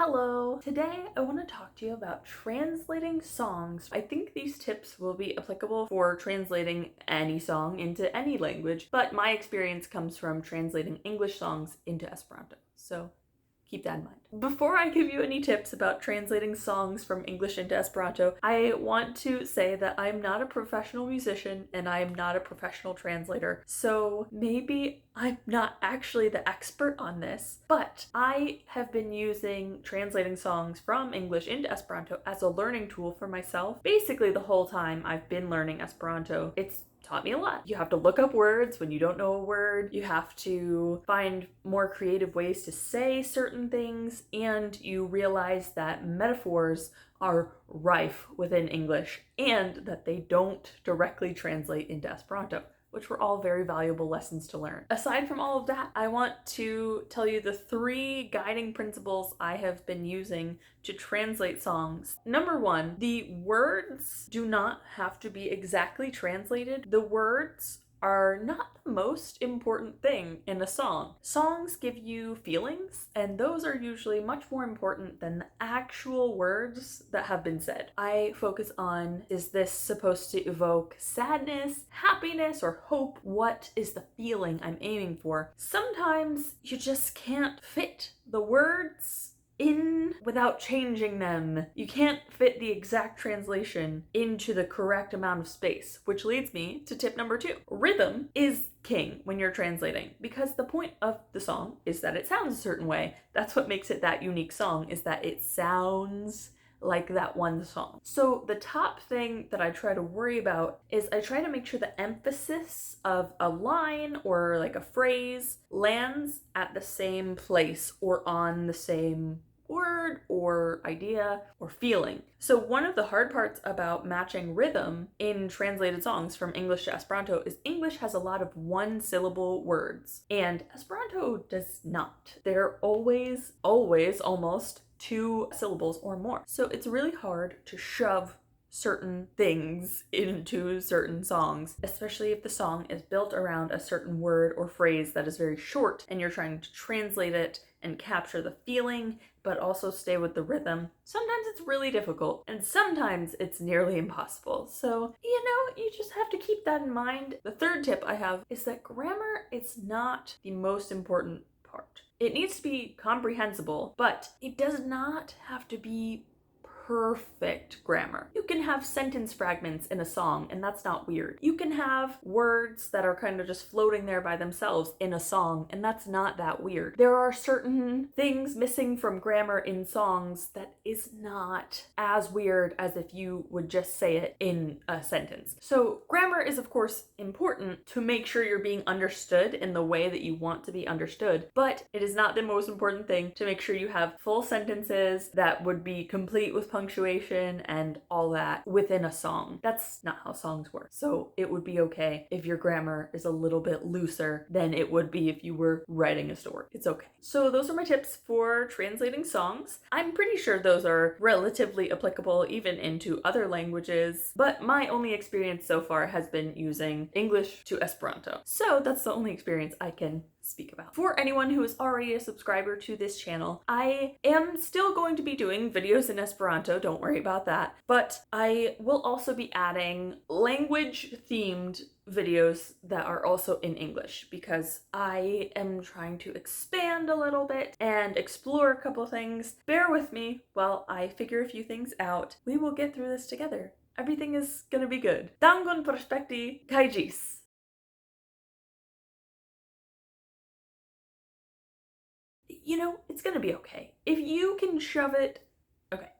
Hello! Today I want to talk to you about translating songs. I think these tips will be applicable for translating any song into any language, but my experience comes from translating English songs into Esperanto. So keep that in mind. Before I give you any tips about translating songs from English into Esperanto, I want to say that I'm not a professional musician and I'm not a professional translator, so maybe I'm not actually the expert on this, but I have been using translating songs from English into Esperanto as a learning tool for myself. Basically, the whole time I've been learning Esperanto, it's taught me a lot. You have to look up words when you don't know a word, you have to find more creative ways to say certain things, and you realize that metaphors are rife within English and that they don't directly translate into Esperanto, which were all very valuable lessons to learn. Aside from all of that, I want to tell you the 3 guiding principles I have been using to translate songs. Number 1, the words do not have to be exactly translated. The words are not the most important thing in a song. Songs give you feelings, and those are usually much more important than the actual words that have been said. I focus on, is this supposed to evoke sadness, happiness, or hope? What is the feeling I'm aiming for? Sometimes you just can't fit the words in without changing them. You can't fit the exact translation into the correct amount of space, which leads me to tip number 2. Rhythm is king when you're translating, because the point of the song is that it sounds a certain way. That's what makes it that unique song, is that it sounds like that one song. So the top thing that I try to worry about is I try to make sure the emphasis of a line or like a phrase lands at the same place or on the same word or idea or feeling. So one of the hard parts about matching rhythm in translated songs from English to Esperanto is English has a lot of one-syllable words and Esperanto does not. They're always almost 2 syllables or more. So it's really hard to shove certain things into certain songs, especially if the song is built around a certain word or phrase that is very short and you're trying to translate it and capture the feeling but also stay with the rhythm. Sometimes it's really difficult and sometimes it's nearly impossible. So, you just have to keep that in mind. The 3rd tip I have is that grammar is not the most important part. It needs to be comprehensible, but it does not have to be perfect grammar. You can have sentence fragments in a song, and that's not weird. You can have words that are kind of just floating there by themselves in a song, and that's not that weird. There are certain things missing from grammar in songs that is not as weird as if you would just say it in a sentence. So grammar is of course important to make sure you're being understood in the way that you want to be understood, but it is not the most important thing to make sure you have full sentences that would be complete with punctuation and all that within a song. That's not how songs work. So it would be okay if your grammar is a little bit looser than it would be if you were writing a story. It's okay. So those are my tips for translating songs. I'm pretty sure those are relatively applicable even into other languages, but my only experience so far has been using English to Esperanto. So that's the only experience I can speak about. For anyone who is already a subscriber to this channel, I am still going to be doing videos in Esperanto, don't worry about that, but I will also be adding language-themed videos that are also in English because I am trying to expand a little bit and explore a couple things. Bear with me while I figure a few things out. We will get through this together. Everything is gonna be good. Dankon por spekti, kaj ĝis! It's gonna be okay. If you can shove it, okay.